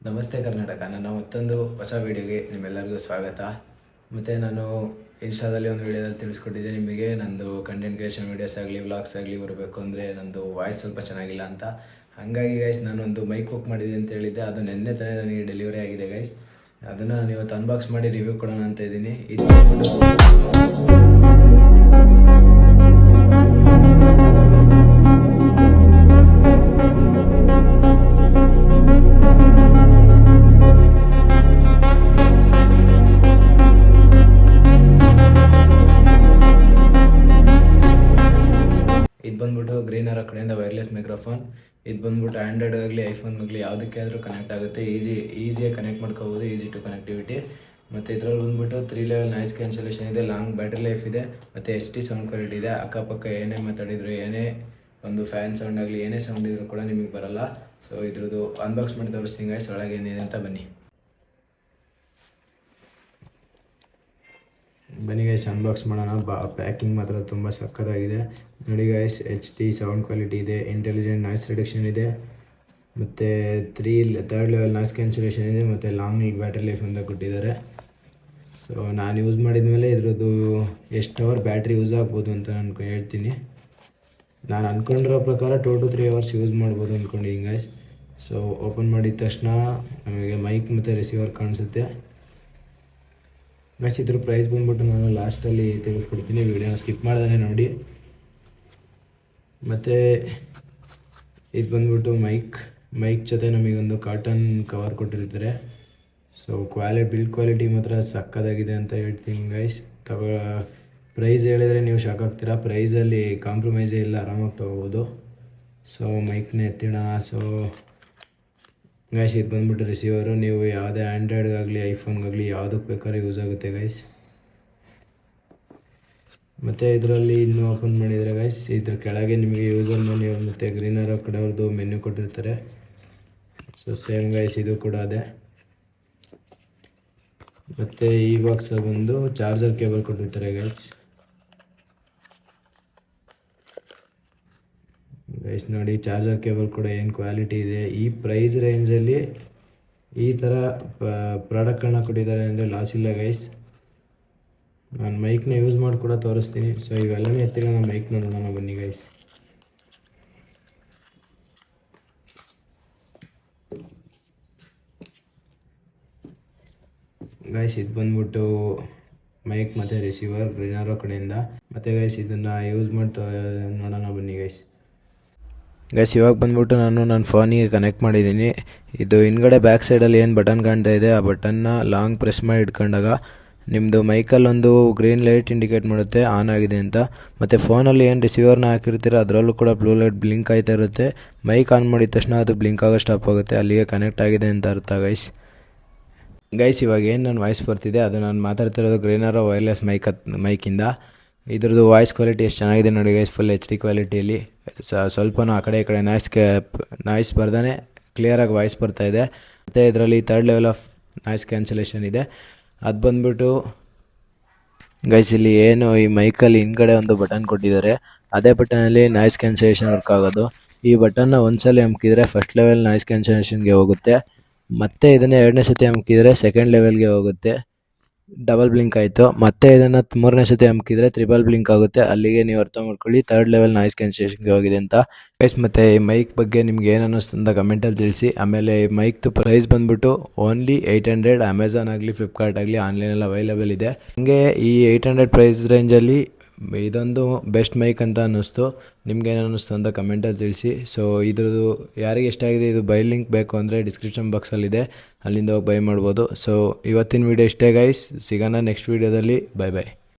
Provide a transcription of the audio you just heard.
ನಮಸ್ತೆ ಕರ್ನಾಟಕ. ನನ್ನ ಮತ್ತೊಂದು ಹೊಸ ವೀಡಿಯೋಗೆ ನಿಮ್ಮೆಲ್ಲರಿಗೂ ಸ್ವಾಗತ. ಮತ್ತು ನಾನು ಇನ್ಸ್ಟಾದಲ್ಲಿ ಒಂದು ವೀಡಿಯೋದಲ್ಲಿ ತಿಳಿಸ್ಕೊಟ್ಟಿದ್ದೆ ನಿಮಗೆ ನಂದು ಕಂಟೆಂಟ್ ಕ್ರಿಯೇಷನ್ ವೀಡಿಯೋಸ್ ಆಗಲಿ ವ್ಲಾಗ್ಸ್ ಆಗಲಿ ಬರಬೇಕು ಅಂದರೆ ನಂದು ವಾಯ್ಸ್ ಸ್ವಲ್ಪ ಚೆನ್ನಾಗಿಲ್ಲ ಅಂತ. ಹಾಗಾಗಿ ಗೈಸ್ ನಾನೊಂದು ಮೈಕ್ ಬುಕ್ ಮಾಡಿದೆ ಅಂತ ಹೇಳಿದ್ದೆ, ಅದು ನಿನ್ನೆ ತಾನೇ ನನಗೆ ಡೆಲಿವರಿ ಆಗಿದೆ ಗೈಸ್. ಅದನ್ನು ನಾನು ಇವತ್ತು ಅನ್ಬಾಕ್ಸ್ ಮಾಡಿ ರಿವ್ಯೂ ಕೊಡೋಣ ಅಂತ ಇದ್ದೀನಿ. ಇದು ಬಂದ್ಬಿಟ್ಟು ಗ್ರೀನರ ಕಡೆಯಿಂದ ವೈರ್ಲೆಸ್ ಮೈಕ್ರೋಫೋನ್. ಇದು ಬಂದ್ಬಿಟ್ಟು ಆ್ಯಂಡ್ರಾಯ್ಡ್ ಆಗಲಿ ಐಫೋನ್ ಆಗಲಿ ಯಾವುದಕ್ಕೆ ಆದರೂ ಕನೆಕ್ಟ್ ಆಗುತ್ತೆ. ಈಸಿಯಾಗಿ ಕನೆಕ್ಟ್ ಮಾಡ್ಕೋಬೋದು, ಈಸಿ ಟು ಕನೆಕ್ಟಿವಿಟಿ. ಮತ್ತು ಇದರಲ್ಲಿ ಬಂದ್ಬಿಟ್ಟು 3 ಲೆವೆಲ್ ನಾಯ್ಸ್ ಕ್ಯಾನ್ಸಲೇಷನ್ ಇದೆ, ಲಾಂಗ್ ಬ್ಯಾಟ್ರಿ ಲೈಫ್ ಇದೆ, ಮತ್ತು HD ಸೌಂಡ್ ಕ್ವಾಲಿಟಿ ಇದೆ. ಅಕ್ಕಪಕ್ಕ ಏನೇ ಮಾತಾಡಿದ್ರು, ಏನೇ ಒಂದು ಫ್ಯಾನ್ ಸೌಂಡ್ ಆಗಲಿ ಏನೇ ಸೌಂಡ್ ಇದ್ರೂ ಕೂಡ ನಿಮಗೆ ಬರಲ್ಲ. ಸೊ ಇದ್ರದ್ದು ಅನ್ಬಾಕ್ಸ್ ಮಾಡಿ ತೋರಿಸ್ತೀನಿ ಗೈಸ್, ಒಳಗೆ ಏನಿದೆ ಅಂತ ಬನ್ನಿ ಗೈಸ್ ಅನ್ಬಾಕ್ಸ್ ಮಾಡೋಣ. ಪ್ಯಾಕಿಂಗ್ ಮಾತ್ರ ತುಂಬ ಸಕ್ಕತ್ತಾಗಿದೆ ನೋಡಿ ಗೈಸ್. HD ಸೌಂಡ್ ಕ್ವಾಲಿಟಿ ಇದೆ, ಇಂಟೆಲಿಜೆಂಟ್ ನಾಯ್ಸ್ ರಿಡಕ್ಷನ್ ಇದೆ, ಮತ್ತು 3rd ಲೆವೆಲ್ ನಾಯ್ಸ್ ಕ್ಯಾನ್ಸಲೇಷನ್ ಇದೆ, ಮತ್ತು ಲಾಂಗ್ ಬ್ಯಾಟ್ರಿ ಲೈಫ್ ಅಂತ ಕೊಟ್ಟಿದ್ದಾರೆ. ಸೊ ನಾನು ಯೂಸ್ ಮಾಡಿದ ಮೇಲೆ ಇದ್ರದ್ದು ಎಷ್ಟು ಅವರ್ ಬ್ಯಾಟ್ರಿ ಯೂಸ್ ಆಗ್ಬೋದು ಅಂತ ನಾನು ಹೇಳ್ತೀನಿ. ನಾನು ಅಂದ್ಕೊಂಡಿರೋ ಪ್ರಕಾರ 2 to 3 ಅವರ್ಸ್ ಯೂಸ್ ಮಾಡ್ಬೋದು ಅಂದ್ಕೊಂಡಿದ್ದೀನಿ ಗೈಸ್. ಸೊ ಓಪನ್ ಮಾಡಿದ ತಕ್ಷಣ ನಮಗೆ ಮೈಕ್ ಮತ್ತು ರಿಸೀವರ್ ಕಾಣಿಸುತ್ತೆ ಗೈಸ್. ಇದ್ರ ಪ್ರೈಸ್ ಬಂದ್ಬಿಟ್ಟು ನಾನು ಲಾಸ್ಟಲ್ಲಿ ತಿಳಿಸ್ಕೊಡ್ತೀನಿ, ವಿಡಿಯೋನ ಸ್ಕಿಪ್ ಮಾಡ್ದೇ ನೋಡಿ. ಮತ್ತು ಇದು ಬಂದ್ಬಿಟ್ಟು ಮೈಕ್ ಜೊತೆ ನಮಗೊಂದು ಕಾಟನ್ ಕವರ್ ಕೊಟ್ಟಿರ್ತಾರೆ. ಸೊ ಬಿಲ್ಡ್ ಕ್ವಾಲಿಟಿ ಮಾತ್ರ ಸಕ್ಕತ್ತಾಗಿದೆ ಅಂತ ಹೇಳ್ತೀನಿ ಗೈಸ್. ಪ್ರೈಸ್ ಹೇಳಿದರೆ ನೀವು ಶಾಕ್ ಆಗ್ತೀರಾ. ಪ್ರೈಸಲ್ಲಿ ಕಾಂಪ್ರಮೈಸೇ ಇಲ್ಲ, ಆರಾಮಾಗಿ ತೊಗೋಬೋದು. ಸೊ ಮೈಕ್ನ ಎತ್ತಿಡೋಣ. ಸೊ ಗೈಸ್ ಇದು ಬಂದ್ಬಿಟ್ಟು ರಿಸೀವರು. ನೀವು ಯಾವುದೇ ಆ್ಯಂಡ್ರಾಯ್ಡ್ಗಾಗಲಿ ಐಫೋನ್ಗಾಗಲಿ ಯಾವುದಕ್ಕೆ ಬೇಕಾದ್ರೂ ಯೂಸ್ ಆಗುತ್ತೆ ಗೈಸ್. ಮತ್ತು ಇದರಲ್ಲಿ ಇನ್ನೂ ಓಪನ್ ಮಾಡಿದರೆ ಗೈಸ್, ಇದ್ರ ಕೆಳಗೆ ನಿಮಗೆ ಯೂಸರ್ ಮೆನ್ಯೂ ಮತ್ತು ಗ್ರೀನರ ಕಡೆಯವ್ರದ್ದು ಮೆನ್ಯೂ ಕೊಟ್ಟಿರ್ತಾರೆ. ಸೊ ಸೇಮ್ ಗೈಸ್ ಇದು ಕೂಡ ಅದೇ. ಮತ್ತು ಈ ಬಾಕ್ಸಲ್ಲಿ ಬಂದು ಚಾರ್ಜರ್ ಕೇಬಲ್ ಕೊಟ್ಟಿರ್ತಾರೆ ಗೈಸ್. ನೋಡಿ ಚಾರ್ಜರ್ ಕೇಬಲ್ ಕೂಡ ಏನು ಕ್ವಾಲಿಟಿ ಇದೆ. ಈ ಪ್ರೈಸ್ ರೇಂಜಲ್ಲಿ ಈ ಥರ ಪ್ರಾಡಕ್ಟನ್ನು ಕೊಟ್ಟಿದ್ದಾರೆ ಅಂದರೆ ಲಾಸ್ ಇಲ್ಲ ಗೈಸ್. ನಾನು ಮೈಕ್ನ ಯೂಸ್ ಮಾಡಿ ಕೂಡ ತೋರಿಸ್ತೀನಿ. ಸೊ ಇವೆಲ್ಲನೇ ಎತ್ತಿರ ನಾನು ಮೈಕ್ನ ನೋಡೋಣ ಬನ್ನಿ ಗೈಸ್. ಗೈಸ್ ಇದು ಬಂದ್ಬಿಟ್ಟು ಮೈಕ್ ಮತ್ತು ರಿಸೀವರ್ ಗ್ರೀನರೋ ಕಡೆಯಿಂದ. ಮತ್ತು ಗೈಸ್ ಇದನ್ನು ಯೂಸ್ ಮಾಡಿ ನೋಡೋಣ ಬನ್ನಿ ಗೈಸ್. ಇವಾಗ ಬಂದ್ಬಿಟ್ಟು ನಾನು ನನ್ನ ಫೋನಿಗೆ ಕನೆಕ್ಟ್ ಮಾಡಿದ್ದೀನಿ. ಇದು ಹಿಂದ್ಗಡೆ ಬ್ಯಾಕ್ ಸೈಡಲ್ಲಿ ಏನು ಬಟನ್ ಕಾಣ್ತಾ ಇದೆ, ಆ ಬಟನ್ನ ಲಾಂಗ್ ಪ್ರೆಸ್ ಮಾಡಿ ಇಟ್ಕೊಂಡಾಗ ನಿಮ್ಮದು ಮೈಕಲ್ಲೊಂದು ಗ್ರೀನ್ ಲೈಟ್ ಇಂಡಿಕೇಟ್ ಮಾಡುತ್ತೆ ಆನ್ ಆಗಿದೆ ಅಂತ. ಮತ್ತು ಫೋನಲ್ಲಿ ಏನು ರಿಸೀವರ್ನ ಹಾಕಿರ್ತೀರ ಅದರಲ್ಲೂ ಕೂಡ ಬ್ಲೂ ಲೈಟ್ ಬ್ಲಿಂಕ್ ಆಯ್ತಾ ಇರುತ್ತೆ. ಮೈಕ್ ಆನ್ ಮಾಡಿದ ತಕ್ಷಣ ಅದು ಬ್ಲಿಂಕ್ ಆಗೋ ಸ್ಟಾಪ್ ಆಗುತ್ತೆ, ಅಲ್ಲಿಗೆ ಕನೆಕ್ಟ್ ಆಗಿದೆ ಅಂತ ಅರ್ಥ ಗೈಸ್. ಇವಾಗ ಏನು ನನ್ನ ವಾಯ್ಸ್ ಬರ್ತಿದೆ ಅದು ನಾನು ಮಾತಾಡ್ತಿರೋದು ಗ್ರೀನರೋ ವೈರ್ಲೆಸ್ ಮೈಕಿಂದ. ಇದ್ರದ್ದು ವಾಯ್ಸ್ ಕ್ವಾಲಿಟಿ ಎಷ್ಟು ಚೆನ್ನಾಗಿದೆ ನೋಡಿ ಗೈಸ್. ಫುಲ್ HD ಕ್ವಾಲಿಟಿಯಲ್ಲಿ ಸ್ವಲ್ಪನೂ ಆ ಕಡೆ ಈ ಕಡೆ ನಾಯ್ಸ್ ಬರ್ದೇ ಕ್ಲಿಯರಾಗಿ ವಾಯ್ಸ್ ಬರ್ತಾಯಿದೆ. ಮತ್ತು ಇದರಲ್ಲಿ 3rd level of noise cancellation ಇದೆ. ಅದು ಬಂದ್ಬಿಟ್ಟು ಗೈಸ್ ಇಲ್ಲಿ ಏನು ಈ ಮೈಕಲ್ಲಿ ಹಿಂದ್ಗಡೆ ಒಂದು ಬಟನ್ ಕೊಟ್ಟಿದ್ದಾರೆ, ಅದೇ ಬಟನಲ್ಲಿ ನಾಯ್ಸ್ ಕ್ಯಾನ್ಸಲೇಷನ್ ವರ್ಕ್ ಆಗೋದು. ಈ ಬಟನ್ನ ಒಂದ್ಸಲ ಅಮ್ಕಿದ್ರೆ 1st ಲೆವೆಲ್ ನಾಯ್ಸ್ ಕ್ಯಾನ್ಸಲೇಷನ್ಗೆ ಹೋಗುತ್ತೆ. ಮತ್ತು ಇದನ್ನು 2ನೇ ಸತಿ ಅಮ್ಕಿದ್ರೆ 2nd ಲೆವೆಲ್ಗೆ ಹೋಗುತ್ತೆ, ಡಬಲ್ ಬ್ಲಿಂಕ್ ಆಯಿತು. ಮತ್ತು ಇದನ್ನು 3ನೇ ಸತಿ ಅಮ್ಕಿದ್ರೆ ಟ್ರಿಬಲ್ ಬ್ಲಿಂಕ್ ಆಗುತ್ತೆ, ಅಲ್ಲಿಗೆ ನೀವು ಅರ್ಥ ಮಾಡ್ಕೊಳ್ಳಿ 3rd ಲೆವೆಲ್ ನಾಯ್ಸ್ ಕ್ಯಾನ್ಸಲೇಷನ್ಗೆ ಹೋಗಿದೆ ಅಂತ ಗೈಸ್. ಮತ್ತು ಈ ಮೈಕ್ ಬಗ್ಗೆ ನಿಮ್ಗೆ ಏನು ಅನ್ನಿಸ್ತು ಅಂತ ಕಮೆಂಟಲ್ಲಿ ತಿಳಿಸಿ. ಆಮೇಲೆ ಈ ಮೈಕ್ದು ಪ್ರೈಸ್ ಬಂದ್ಬಿಟ್ಟು ಓನ್ಲಿ 800. ಅಮೆಝಾನ್ ಆಗಲಿ ಫ್ಲಿಪ್ಕಾರ್ಟ್ ಆಗಲಿ ಆನ್ಲೈನಲ್ಲಿ ಅವೈಲೇಬಲ್ ಇದೆ. ಹಾಗೆ ಈ 800 ಪ್ರೈಸ್ ರೇಂಜಲ್ಲಿ ಇದೊಂದು ಬೆಸ್ಟ್ ಮೈಕ್ ಅಂತ ಅನ್ನಿಸ್ತು. ನಿಮ್ಗೇನು ಅನ್ನಿಸ್ತು ಅಂತ ಕಮೆಂಟಲ್ಲಿ ತಿಳಿಸಿ. ಸೊ ಇದ್ರದ್ದು ಯಾರಿಗೆ ಇಷ್ಟ ಆಗಿದೆ ಇದು ಬೈ ಲಿಂಕ್ ಬೇಕು ಅಂದರೆ ಡಿಸ್ಕ್ರಿಪ್ಷನ್ ಬಾಕ್ಸಲ್ಲಿದೆ, ಅಲ್ಲಿಂದ ಹೋಗಿ ಬೈ ಮಾಡ್ಬೋದು. ಸೊ ಇವತ್ತಿನ ವೀಡಿಯೋ ಇಷ್ಟೇ ಗೈಸ್, ಸಿಗೋಣ ನೆಕ್ಸ್ಟ್ ವೀಡಿಯೋದಲ್ಲಿ. ಬೈ.